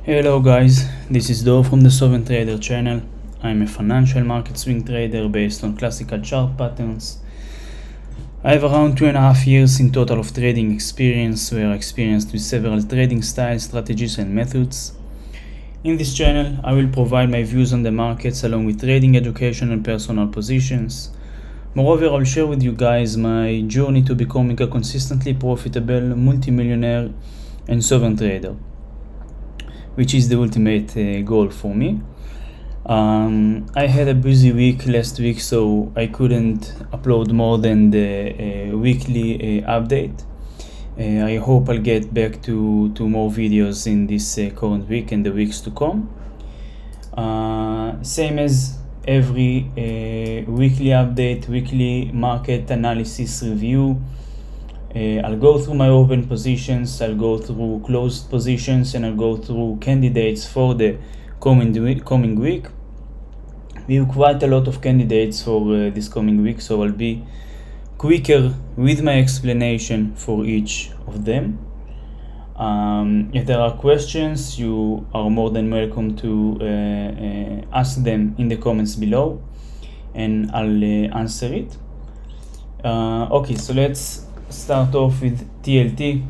Hello guys, this is Dov from the Sovereign Trader channel. I'm a financial market swing trader based on classical chart patterns. I have around 2.5 years in total of trading experience, where I experienced with several trading styles, strategies and methods. In this channel, I will provide my views on the markets along with trading education and personal positions. Moreover, I will share with you guys my journey to becoming a consistently profitable multimillionaire and sovereign trader, which is the ultimate goal for me. I had a busy week last week, so I couldn't upload more than the weekly update. I hope I'll get back to more videos in this current week and the weeks to come. Same as every weekly update, weekly market analysis review. I'll go through my open positions, I'll go through closed positions, and I'll go through candidates for the coming week. We have quite a lot of candidates for this coming week, so I'll be quicker with my explanation for each of them. If there are questions, you are more than welcome to ask them in the comments below, and I'll answer it. Okay, so let's start off with TLT.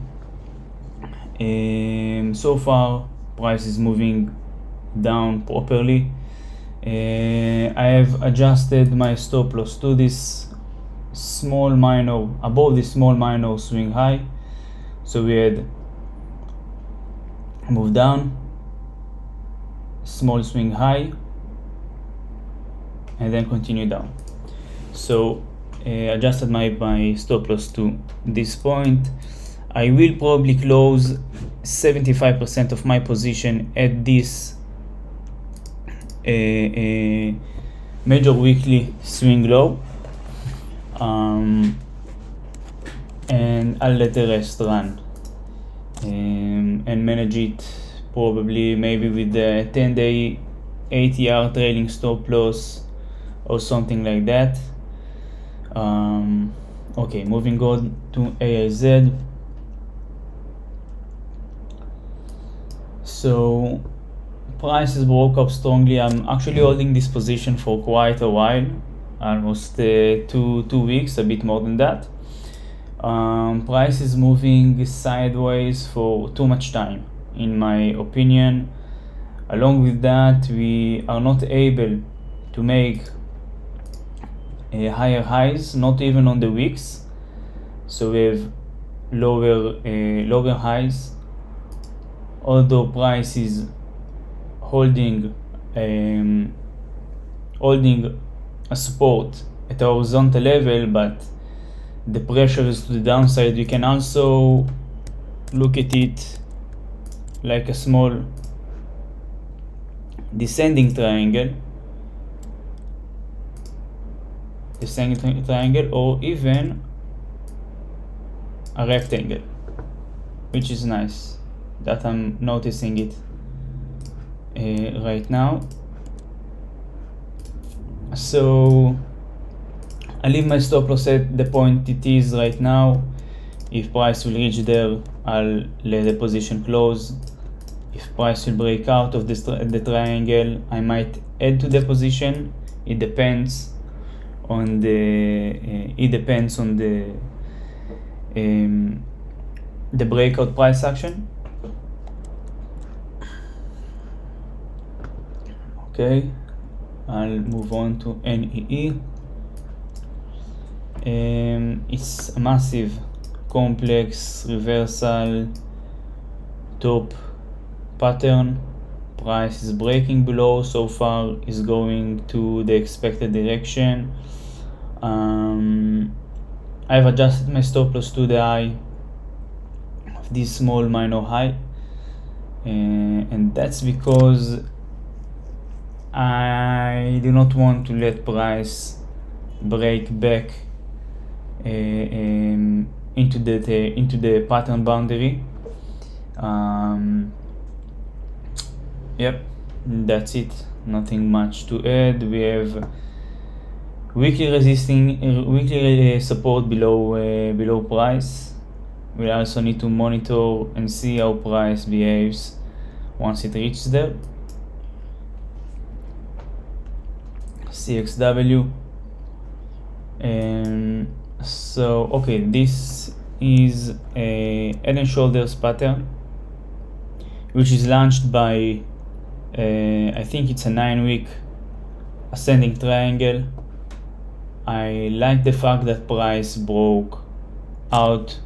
So far, price is moving down properly. I have adjusted my stop loss to this small minor, above this small minor swing high. So we had move down, small swing high, and then continue down. So adjusted my stop loss to this point. I will probably close 75% of my position at this major weekly swing low, and I'll let the rest run and manage it probably maybe with the 10-day ATR trailing stop loss or something like that. Okay, moving on to AIZ. So prices broke up strongly. I'm actually holding this position for quite a while, almost 2 weeks, a bit more than that. Price is moving sideways for too much time, in my opinion. Along with that, we are not able to make higher highs, not even on the wicks. So we have lower highs, although price is holding a support at a horizontal level, but the pressure is to the downside. We can also look at it like a small descending triangle, or even a rectangle, which is nice that I'm noticing it right now. So I leave my stop loss at the point it is right now. If price will reach there, I'll let the position close. If price will break out of the triangle, I might add to the position. It depends on the breakout price action. Okay, I'll move on to NEE. It's a massive, complex reversal top pattern. Price is breaking below. So far is going to the expected direction. I've adjusted my stop loss to the high of this small minor high, and that's because I do not want to let price break back into the pattern boundary. Yep, that's it. Nothing much to add. We have weekly support below price. We also need to monitor and see how price behaves once it reaches there. CXW. So okay, this is a Head and Shoulders pattern, which is launched by I think it's a 9-week ascending triangle. I like the fact that price broke out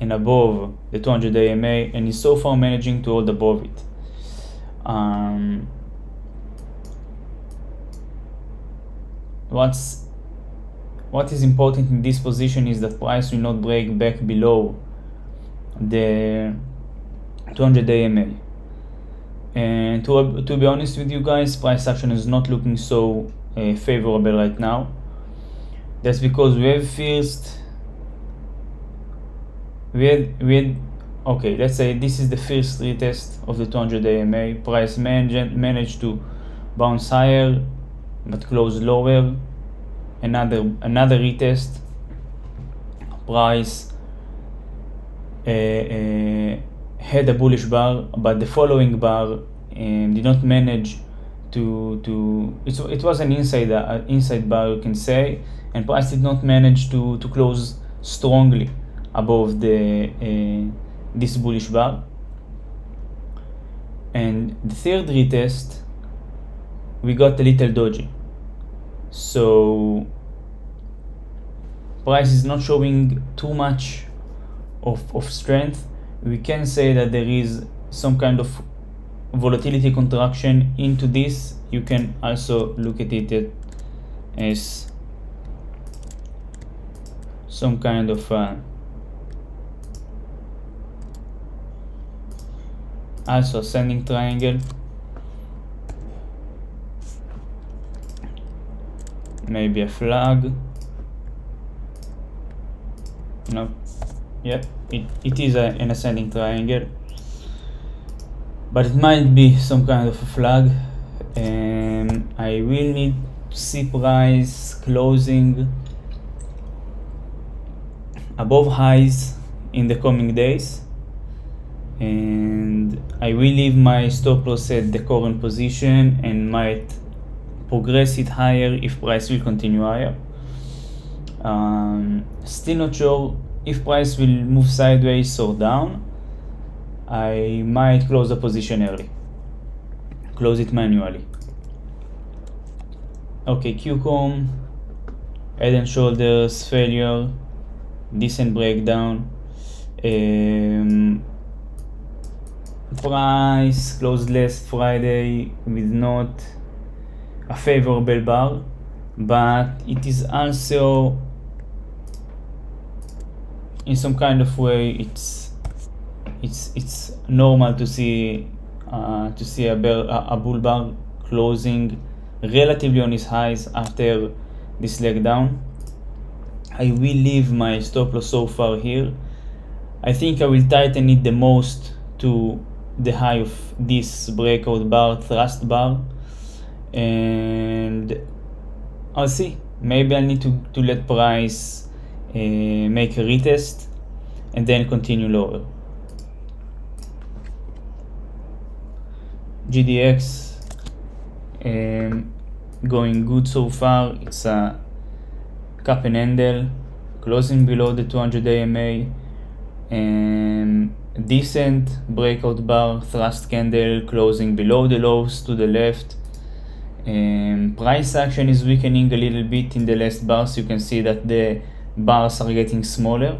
and above the 200 AMA and is so far managing to hold above it. What is important in this position is that price will not break back below the 200 AMA. And to be honest with you guys, price action is not looking so favorable right now. That's because we had okay, let's say this is the first retest of the 200 AMA. Price managed to bounce higher but close lower. Another retest. Price had a bullish bar, but the following bar did not manage to it was an inside bar, you can say, and price did not manage to close strongly above the this bullish bar. And the third retest, we got a little dodgy, so price is not showing too much of strength. We can say that there is some kind of volatility contraction into this. You can also look at it as some kind of also ascending triangle. Maybe a flag. No. Yep, it is an ascending triangle, but it might be some kind of a flag. I will need to see price closing above highs in the coming days, and I will leave my stop loss at the current position and might progress it higher if price will continue higher. Still not sure if price will move sideways or down. I might close the position early, close it manually. Okay, QCOM, Head and Shoulders failure, decent breakdown. Price closed last Friday with not a favorable bar, but it is also in some kind of way it's normal to see a bull bar closing relatively on its highs after this leg down. I will leave my stop loss so far here. I think I will tighten it the most to the high of this breakout bar, thrust bar, and I'll see. Maybe I need to let price make a retest and then continue lower. GDX going good so far. It's a cup and handle, closing below the 200 AMA, decent breakout bar, thrust candle, closing below the lows to the left. Price action is weakening a little bit in the last bars. You can see that the bars are getting smaller,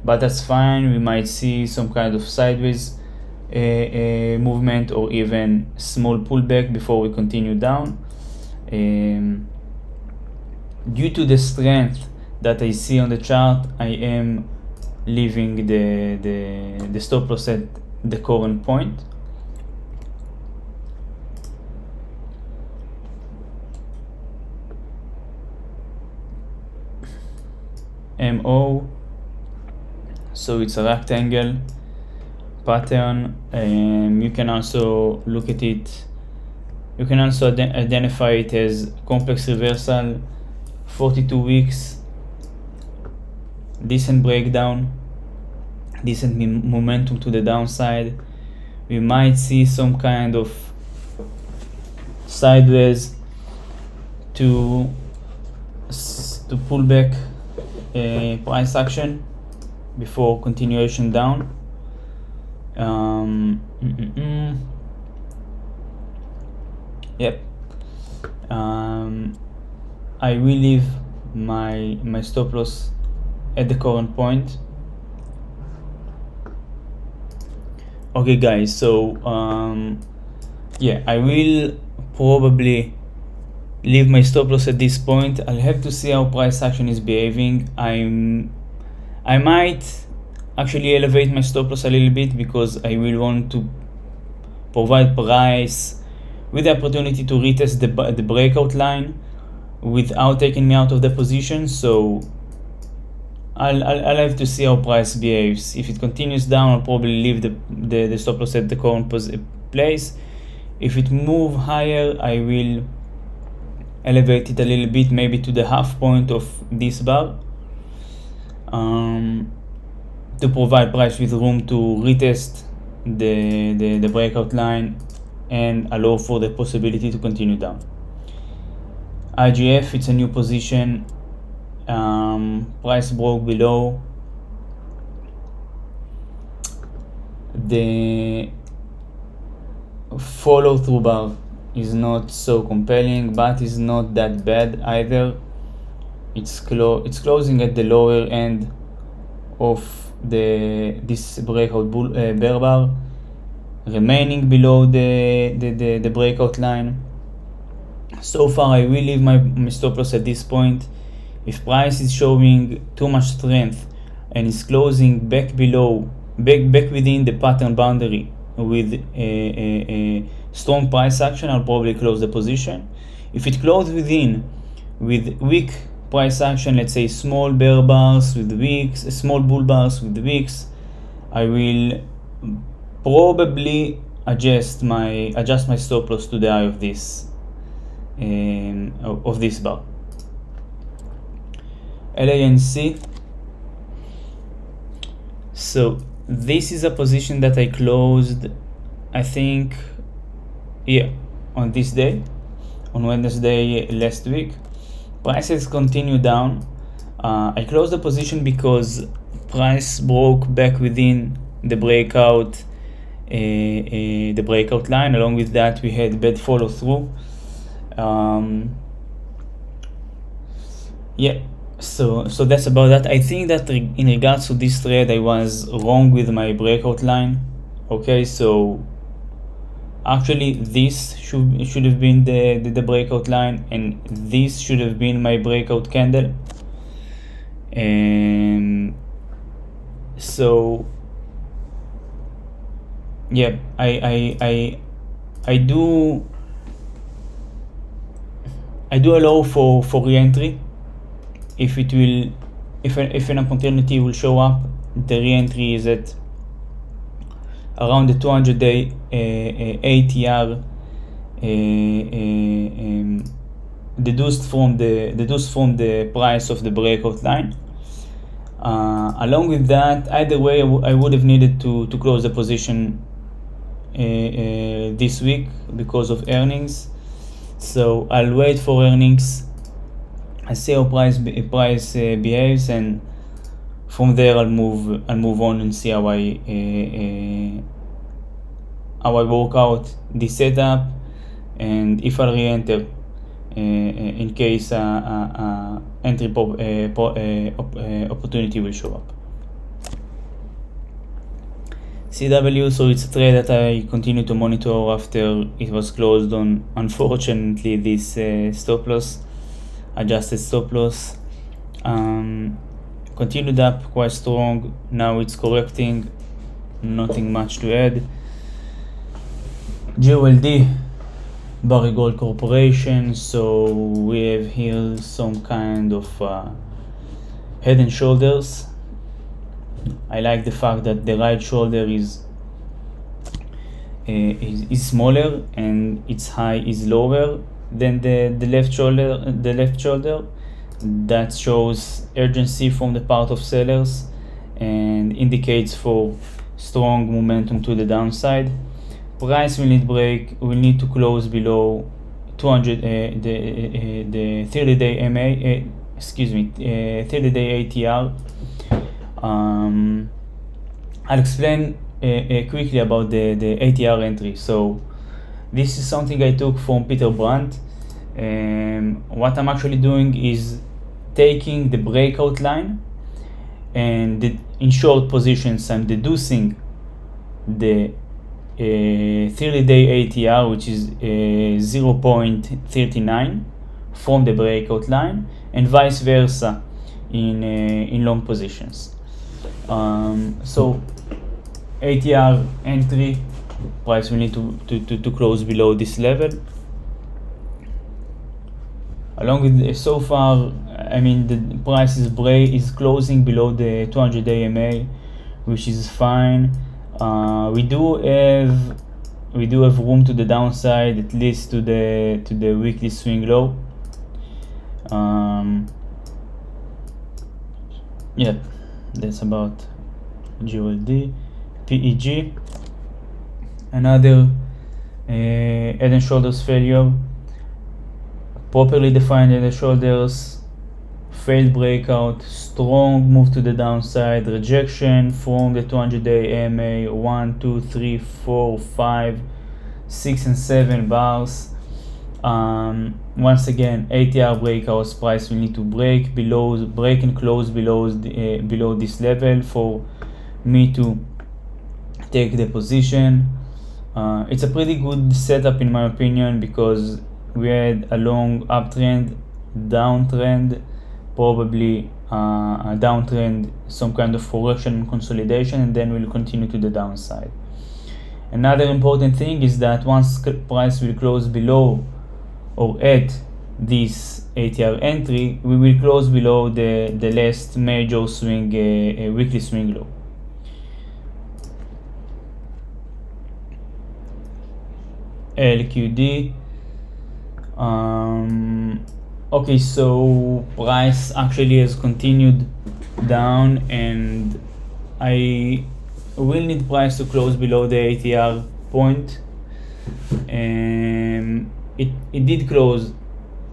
but that's fine. We might see some kind of sideways movement or even small pullback before we continue down. Due to the strength that I see on the chart, I am leaving the stop loss at the current point. MO, so it's a rectangle pattern. You can also look at it, you can also identify it as complex reversal, 42 weeks, decent breakdown, decent momentum to the downside, we might see some kind of sideways to pull back price action before continuation down. Yep. I will leave my stop loss at the current point. Okay guys, so yeah, I will probably leave my stop loss at this point. I'll have to see how price action is behaving. I might actually elevate my stop loss a little bit because I will want to provide price with the opportunity to retest the breakout line without taking me out of the position. So I'll have to see how price behaves. If it continues down, I'll probably leave the stop loss at the current place. If it move higher, I will elevate it a little bit, maybe to the half point of this bar, to provide price with room to retest the breakout line and allow for the possibility to continue down. IGF, it's a new position. Price broke below. The follow through bar is not so compelling, but is not that bad either. It's closing at the lower end of this breakout bear bar, remaining below the breakout line. So far, I will leave my stop loss at this point. If price is showing too much strength and is closing back within the pattern boundary with a strong price action, I'll probably close the position. If it closes within with weak price action, let's say small bear bars with wicks, small bull bars with wicks, I will probably adjust my stop loss to the high of this bar. LANC. So this is a position that I closed, I think, on this day, on Wednesday last week. Prices continue down. I closed the position because price broke back within the breakout line. Along with that, we had bad follow through. So that's about that. I think that in regards to this trade, I was wrong with my breakout line. Okay, so actually this should have been the breakout line, and this should have been my breakout candle. And so yeah, I do allow for re-entry if an opportunity will show up. The re-entry is at around the 200-day ATR, deduced from the price of the breakout line. Along with that, either way, I would have needed to close the position this week because of earnings. So I'll wait for earnings. I see how price behaves, and from there I'll move on and see how I work out the setup, and if I'll re-enter in case entry opportunity will show up. CW, so it's a trade that I continue to monitor after it was closed on, unfortunately, this stop loss, adjusted stop loss. Continued up quite strong. Now it's correcting, nothing much to add. GOLD, Barrick Gold Corporation. So we have here some kind of head and shoulders. I like the fact that the right shoulder is smaller and its high is lower than the left shoulder. That shows urgency from the part of sellers and indicates for strong momentum to the downside. price will need to close below 200 the 30-day MA 30-day ATR. I'll explain quickly about the ATR entry. So this is something I took from Peter Brandt. What I'm actually doing is taking the breakout line, and in short positions I'm deducing the 30-day ATR, which is 0.39 from the breakout line, and vice versa in long positions. So ATR entry, price will need to close below this level. Along with so far, I mean, the price is closing below the 200-day MA, which is fine. We do have room to the downside, at least to the weekly swing low. Yeah, that's about GLD. PEG, another head and shoulders failure. Properly defined head and shoulders, failed breakout, strong move to the downside, rejection from the 200-day MA, 1, 2, 3, 4, 5, 6 and 7 bars. Once again, ATR breakouts, price will need to break and close below this level for me to take the position. It's a pretty good setup in my opinion, because we had a long uptrend, downtrend, probably a downtrend, some kind of correction and consolidation, and then we'll continue to the downside. Another important thing is that once price will close below or at this ATR entry, we will close below the last major swing, weekly swing low. LQD. Okay, so price actually has continued down, and I will need price to close below the ATR point. It did close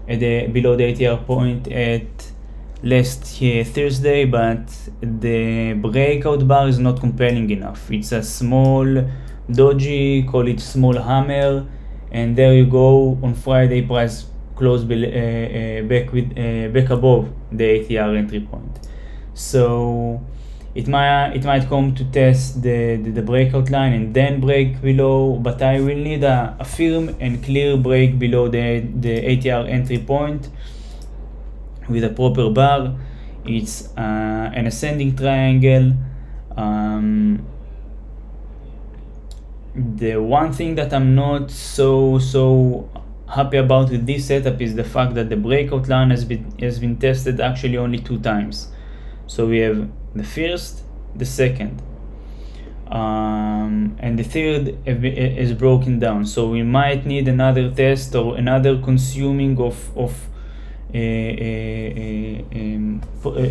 at below the ATR point at last Thursday, but the breakout bar is not compelling enough. It's a small doji, call it small hammer, and there you go. On Friday, price closed back above the ATR entry point. So it might come to test the breakout line and then break below, but I will need a firm and clear break below the ATR entry point with a proper bar. It's an ascending triangle. The one thing that I'm not so happy about with this setup is the fact that the breakout line has been tested actually only 2 times. So we have the first, the second, and the third is broken down. So we might need another test or another consuming of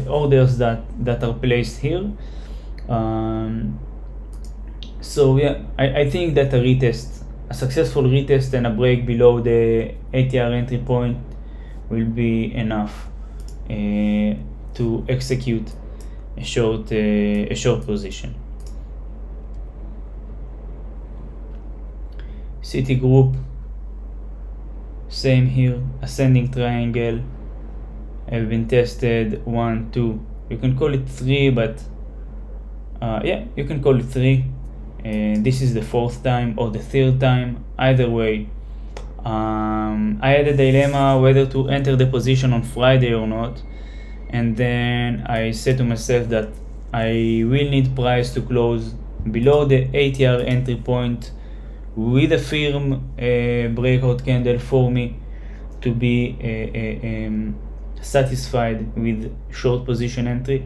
orders that are placed here. So yeah, I think that a successful retest and a break below the ATR entry point will be enough to execute a short position. Citigroup, same here, ascending triangle, have been tested 1, 2. You can call it 3, but yeah, you can call it 3. This is the 4th time or the 3rd time. Either way, I had a dilemma whether to enter the position on Friday or not, and then I said to myself that I will need price to close below the ATR entry point with a firm breakout candle for me to be satisfied with short position entry.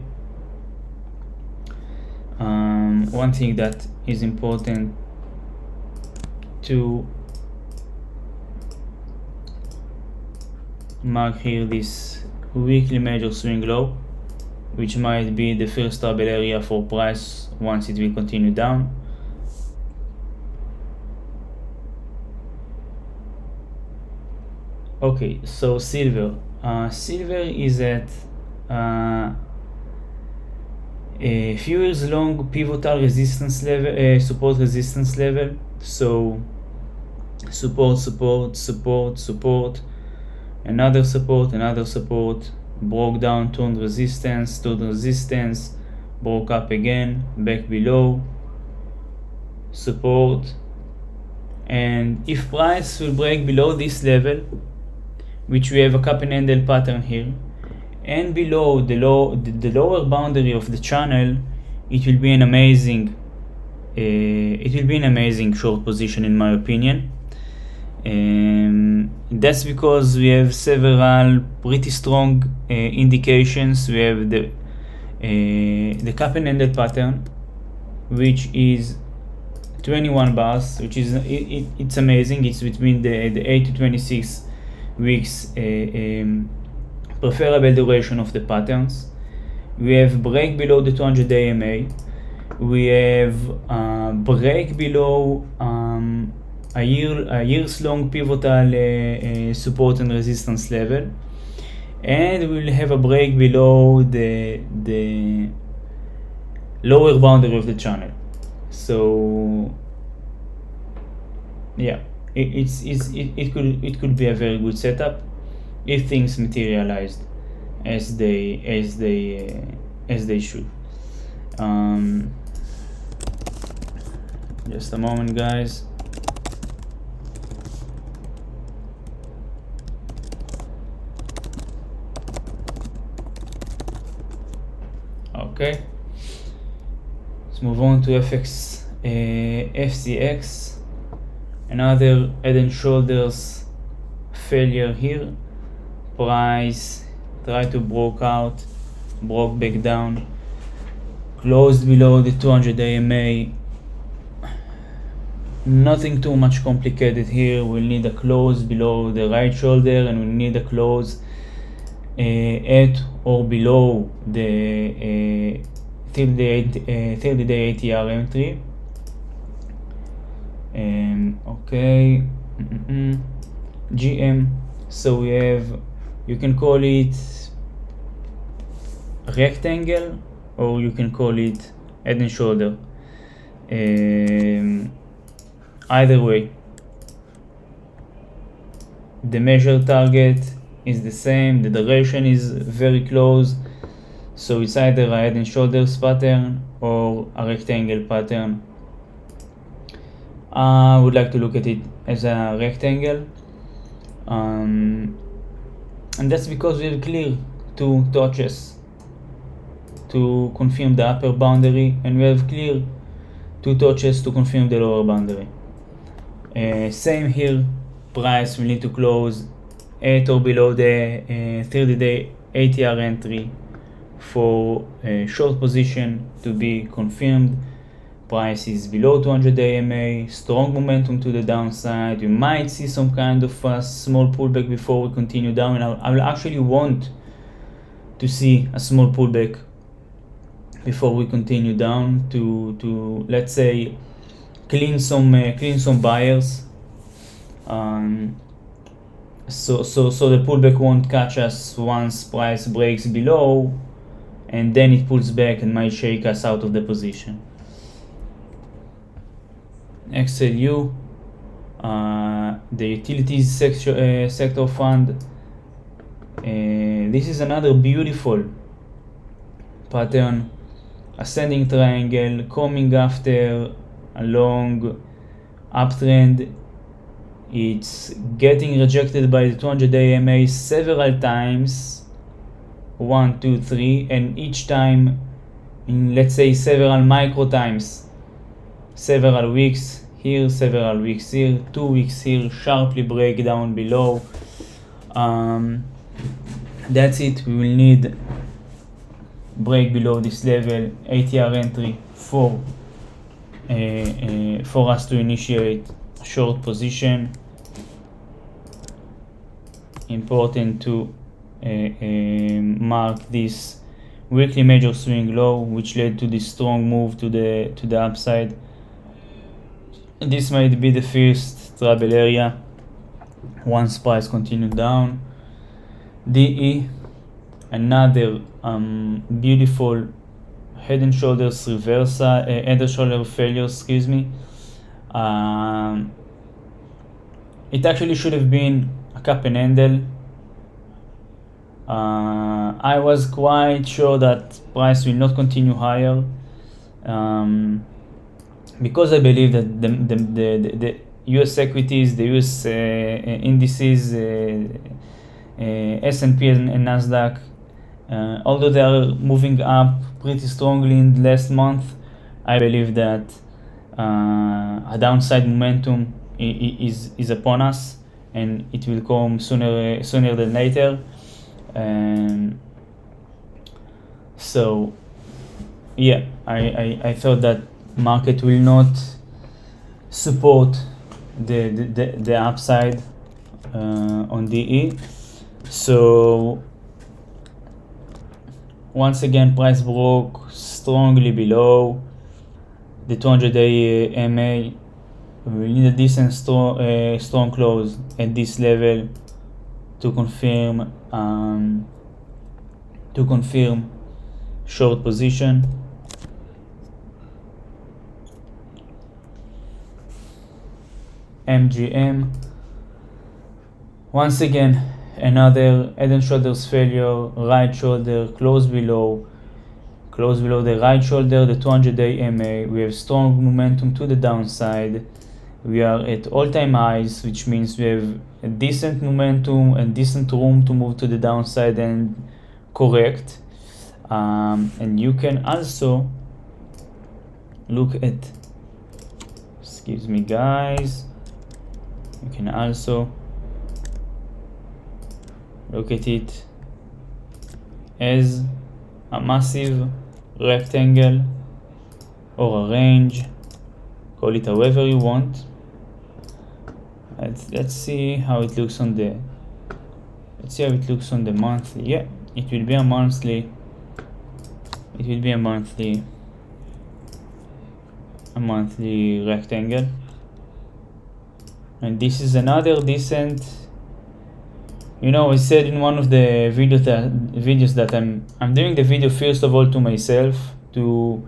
One thing that is important to mark here, this weekly major swing low, which might be the first trouble area for price once it will continue down. Okay, so silver. Silver is at a few years long pivotal resistance level, support resistance level. So support, support, support, support, another support, broke down, turned resistance, broke up again, back below, support. And if price will break below this level, which we have a cup and handle pattern here, and below the lower boundary of the channel, it will be an amazing short position in my opinion. That's because we have several pretty strong indications. We have the cup and handle pattern, which is 21 bars, which is it's amazing. It's between the 8 to 26 weeks preferable duration of the patterns. We have break below the 200 AMA. We have break below a years long pivotal support and resistance level, and we'll have a break below the lower boundary of the channel. So yeah, it could be a very good setup if things materialized as they should. Just a moment, guys. Okay, let's move on to FCX. Another head and shoulders failure here. Price tried to broke back down, closed below the 200 AMA. Nothing too much complicated here. We'll need a close below the right shoulder, and we'll need a close at or below the 30-day ATR entry. Okay, GM. So we have, you can call it rectangle, or you can call it head and shoulder. Either way, the measured target is the same, the duration is very close, so it's either a head and shoulders pattern or a rectangle pattern. I would like to look at it as a rectangle, and that's because we have clear two touches to confirm the upper boundary, and we have clear two touches to confirm the lower boundary. Same here, price will need to close at or below the 30-day ATR entry for a short position to be confirmed. Price is below 200 AMA, strong momentum to the downside. We might see some kind of a small pullback before we continue down. I will actually want to see a small pullback before we continue down to let's say clean some buyers. So the pullback won't catch us once price breaks below, and then it pulls back and might shake us out of the position. XLU, the utilities sector fund. This is another beautiful pattern, ascending triangle coming after a long uptrend. It's getting rejected by the 200 AMA several times, 1, 2, 3, and each time in, let's say, several micro times, several weeks here, several weeks here, 2 weeks here, sharply break down below. That's it. We will need break below this level, ATR entry for us to initiate short position. Important to mark this weekly major swing low, which led to this strong move to the upside. This might be the first trouble area. once price continued down. DE, another beautiful head and shoulders reversal, head and shoulder failure, excuse me. It actually should have been a cup and handle. I was quite sure that price will not continue higher, because I believe that the US equities, the US indices, S&P and Nasdaq, although they are moving up pretty strongly in the last month, I believe that a downside momentum is upon us, and it will come sooner than later. So yeah, I thought that market will not support the upside on DE. So once again, price broke strongly below the 200-day MA. We need a decent strong close at this level to confirm short position. MGM, once again, another head and shoulders failure, right shoulder close below the right shoulder, the 200-day MA. We have strong momentum to the downside. We are at all-time highs, which means we have a decent momentum and decent room to move to the downside and correct. And you can also look at, excuse me guys, you can also look at it as a massive rectangle or a range, call it however you want. Let's see how it looks on the monthly. Yeah, it will be a monthly rectangle, and this is another decent. I said in one of the videos that I'm doing the video first of all to myself, to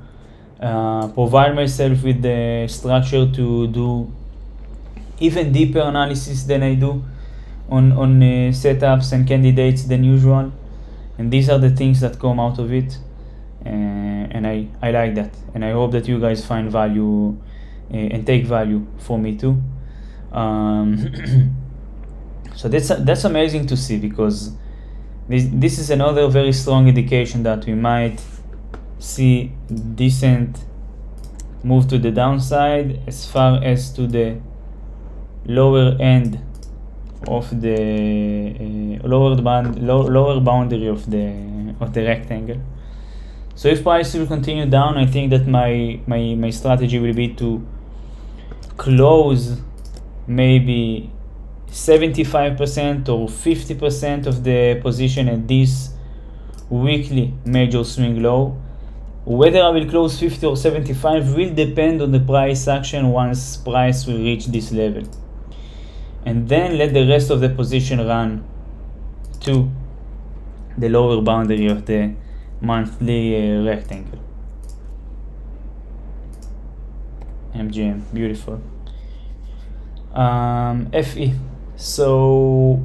provide myself with the structure to do even deeper analysis than I do on setups and candidates than usual, and these are the things that come out of it, and I like that, and I hope that you guys find value and take value from me too. So that's amazing to see, because this is another very strong indication that we might see decent move to the downside as far as to the lower end of the lower boundary of the rectangle. So if price will continue down, I think that my strategy will be to close maybe 75% or 50% of the position at this weekly major swing low. Whether I will close 50 or 75 will depend on the price action once price will reach this level, and then let the rest of the position run to the lower boundary of the monthly rectangle. MGM, beautiful. FE. So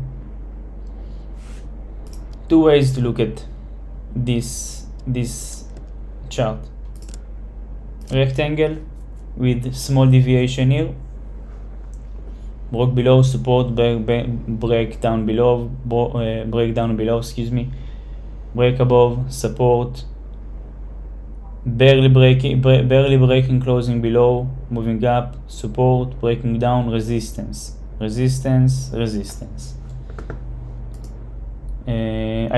two ways to look at this chart. Rectangle with small deviation here, broke below support, break down below, break above support, barely breaking, closing below, moving up, support, breaking down, resistance. I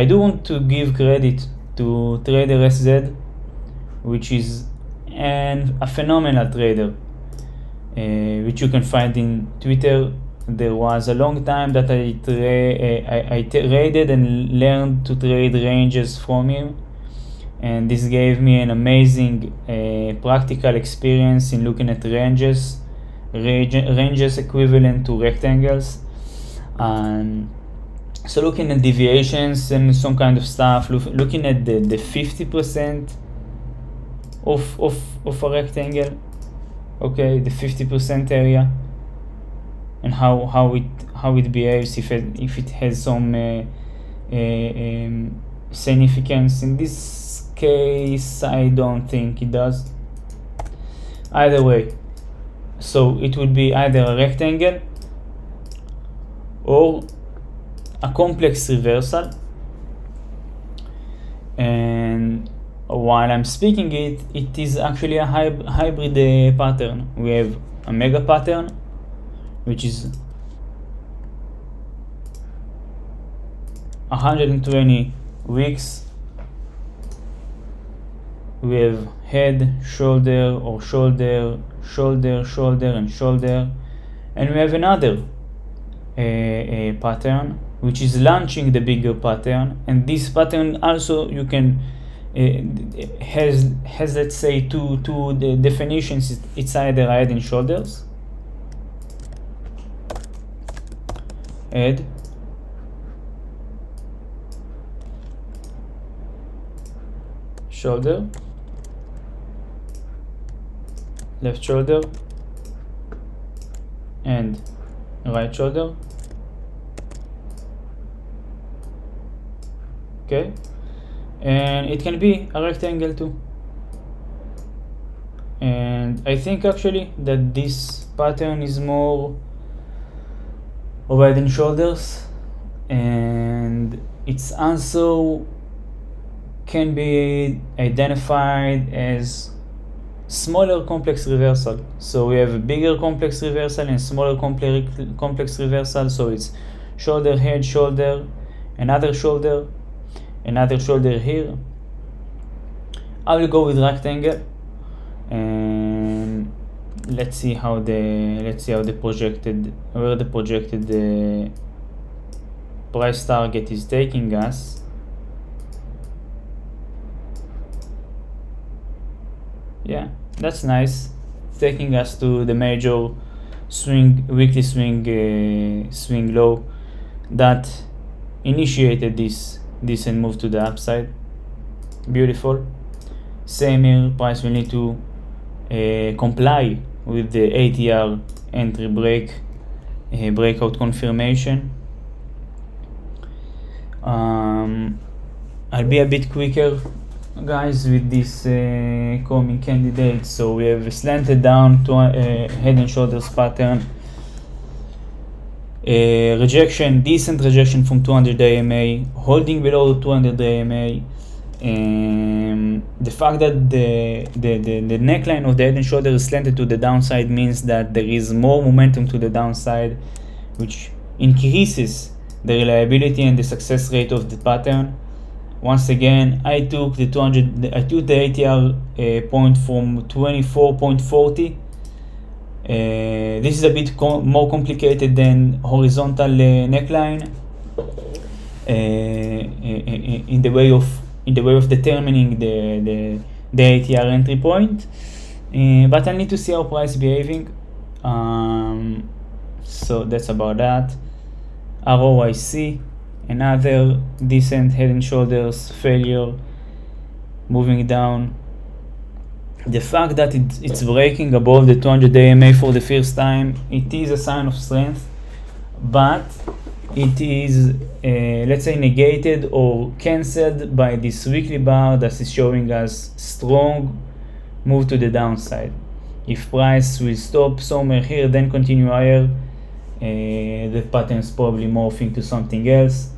do want to give credit to Trader SZ, which is a phenomenal trader, which you can find in Twitter. There was a long time that I traded and learned to trade ranges from him, and this gave me an amazing practical experience in looking at ranges equivalent to rectangles. So looking at deviations and some kind of stuff, looking at the 50% of a rectangle, okay, the 50% area, and how it behaves, if it has some significance. In this case, I don't think it does. Either way, so it would be either a rectangle or a complex reversal. And while I'm speaking it is actually a hybrid pattern. We have a mega pattern, which is 120 weeks. We have head, shoulder, or shoulder, shoulder, shoulder, and shoulder. And we have another pattern, which is launching the bigger pattern. And this pattern also, you can has let's say two definitions. It's either head and shoulders, head, shoulder, left shoulder, and right shoulder. Okay, and it can be a rectangle too. And I think actually that this pattern is more of head and shoulders, and it's also can be identified as smaller complex reversal. So we have a bigger complex reversal and smaller complex reversal. So it's shoulder, head, shoulder, another shoulder here. I will go with rectangle, and let's see how the projected price target is taking us. Yeah, that's nice. It's taking us to the major weekly swing low that initiated this and moved to the upside. Beautiful. Same here, price will need to comply with the ATR entry breakout confirmation. I'll be a bit quicker, guys, with this coming candidate. So we have slanted down to head and shoulders pattern, rejection, decent rejection from 200 AMA, holding below 200 AMA. The fact that the neckline of the head and shoulder is slanted to the downside means that there is more momentum to the downside, which increases the reliability and the success rate of the pattern. Once again, I took the ATR point from 24.40. This is a bit more complicated than horizontal neckline in the way of determining the ATR entry point. But I need to see how price behaving. So that's about that. ROIC, another decent head and shoulders failure, moving down. The fact that it's breaking above the 200 AMA for the first time, it is a sign of strength, but it is let's say negated or cancelled by this weekly bar that is showing us strong move to the downside. If price will stop somewhere here, then continue higher, the pattern is probably morphing to something else.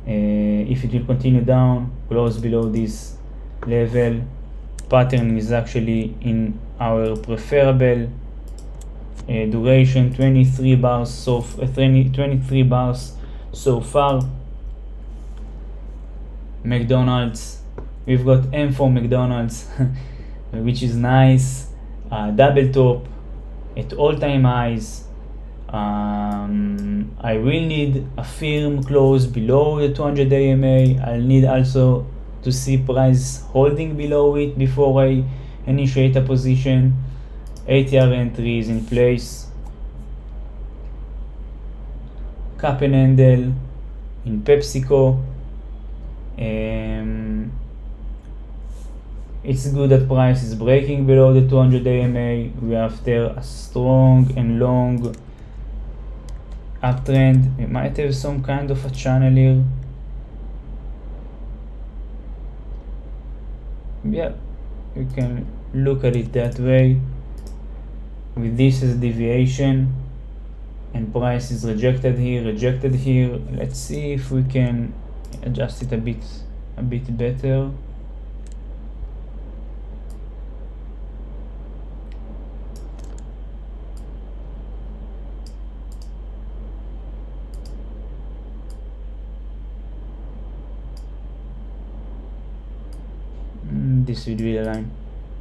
If it will continue down, close below this level, pattern is actually in our preferable duration, 23 bars so far. McDonald's, we've got M for McDonald's, which is nice. Double top at all-time highs. I will need a firm close below the 200 AMA. I'll need also to see price holding below it before I initiate a position. ATR entry is in place. cup and handle in PepsiCo. It's good that price is breaking below the 200 AMA. We are after a strong and long uptrend. We might have some kind of a channel here. Yeah, you can look at it that way, with this as deviation, and price is rejected here. Let's see if we can adjust it a bit better. This will be align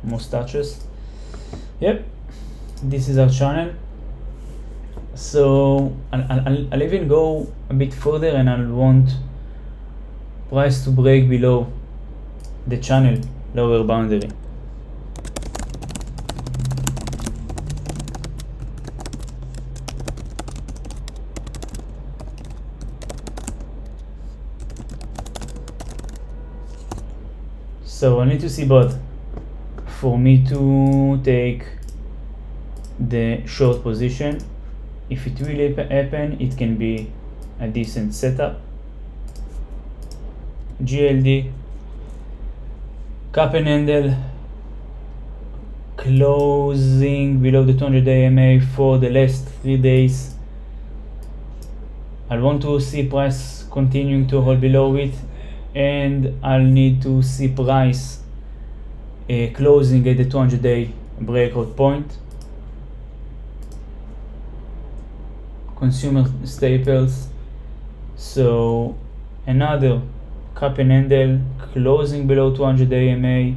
mustaches. Yep, this is our channel. So I'll even go a bit further, and I'll want price to break below the channel lower boundary. So I need to see both for me to take the short position. If it will happen, it can be a decent setup. GLD, cup and handle, closing below the 200 AMA for the last 3 days. I want to see price continuing to hold below it, and I'll need to see price closing at the 200-day breakout point. Consumer staples, so another cup and handle closing below 200 AMA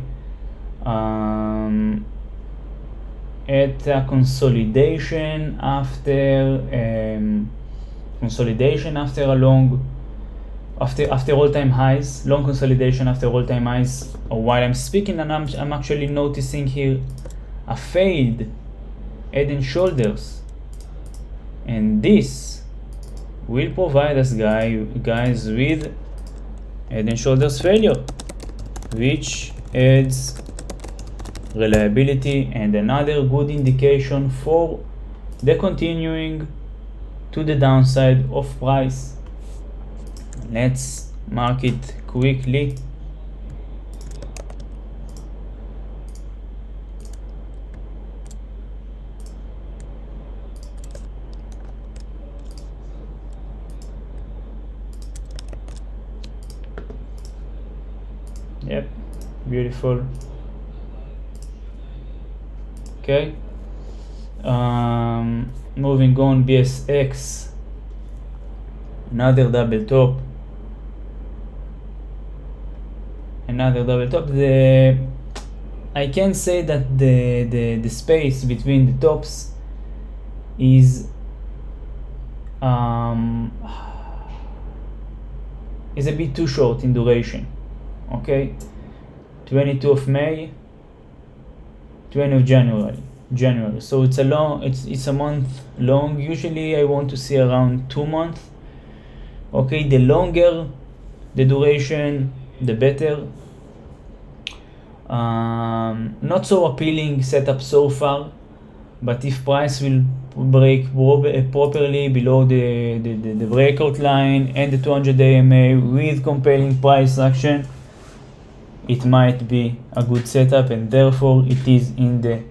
at a consolidation after a long after all-time highs, long consolidation after all-time highs. While I'm speaking, and I'm actually noticing here a failed head and shoulders, and this will provide us guys with head and shoulders failure, which adds reliability and another good indication for the continuing to the downside of price. Let's mark it quickly. Yep, beautiful. Okay, moving on, BSX, another double top. I can say that the space between the tops is a bit too short in duration. Okay, 22 of May, 20 of January. So it's a month long. Usually I want to see around 2 months. Okay, the longer the duration, the better. Not so appealing setup so far, but if price will break properly below the breakout line and the 200 AMA with compelling price action, it might be a good setup, and therefore it is in the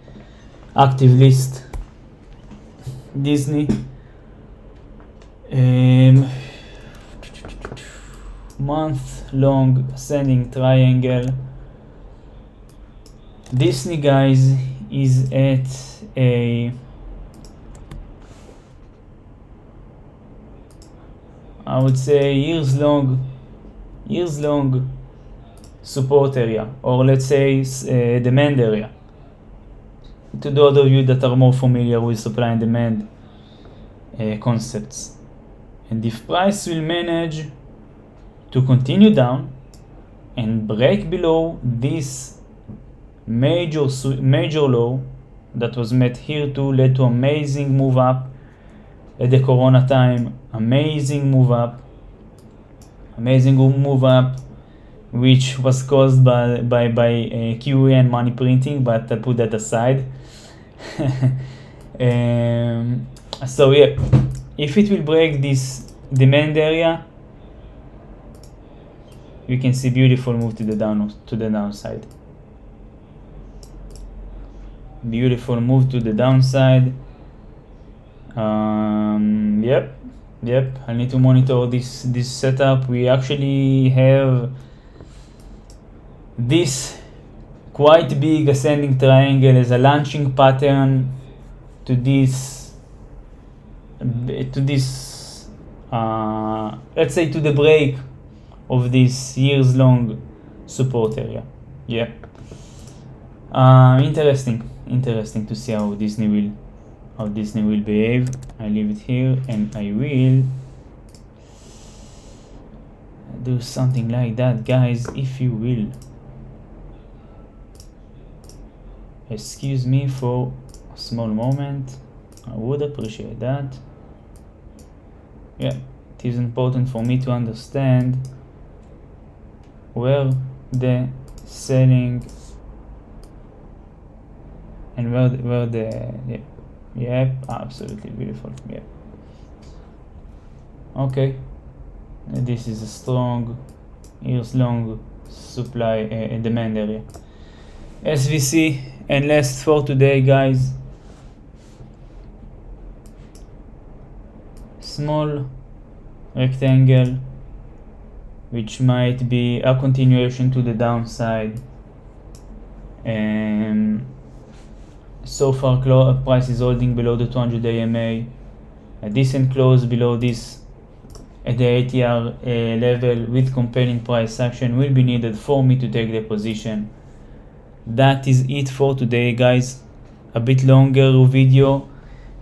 active list. Disney, month long ascending triangle. Disney, guys, is at a, I would say, years long support area, or let's say demand area. To those of you that are more familiar with supply and demand concepts, and if price will manage to continue down and break below this major low that was met here to lead to amazing move up at the Corona time. Amazing move up, which was caused by QE and money printing, but I'll put that aside. So yeah, if it will break this demand area, we can see beautiful move to the downside. Beautiful move to the downside. Yep, I need to monitor this setup. We actually have this quite big ascending triangle as a launching pattern to this let's say to the break of this years-long support area. Yeah. Interesting to see how Disney will behave. I leave it here and I will do something like that, guys, if you will. Excuse me for a small moment. I would appreciate that. Yeah, it is important for me to understand where the selling and where the yep, absolutely beautiful. Yeah. Okay, this is a strong years-long supply demand area. SVC and last for today, guys. Small rectangle, which might be a continuation to the downside. And so far, price is holding below the 200 AMA. A decent close below this at the ATR level with compelling price action will be needed for me to take the position. That is it for today, guys. A bit longer video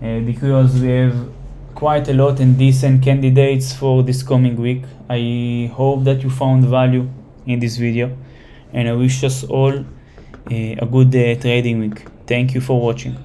because we have quite a lot and decent candidates for this coming week. I hope that you found value in this video, and I wish us all a good trading week. Thank you for watching.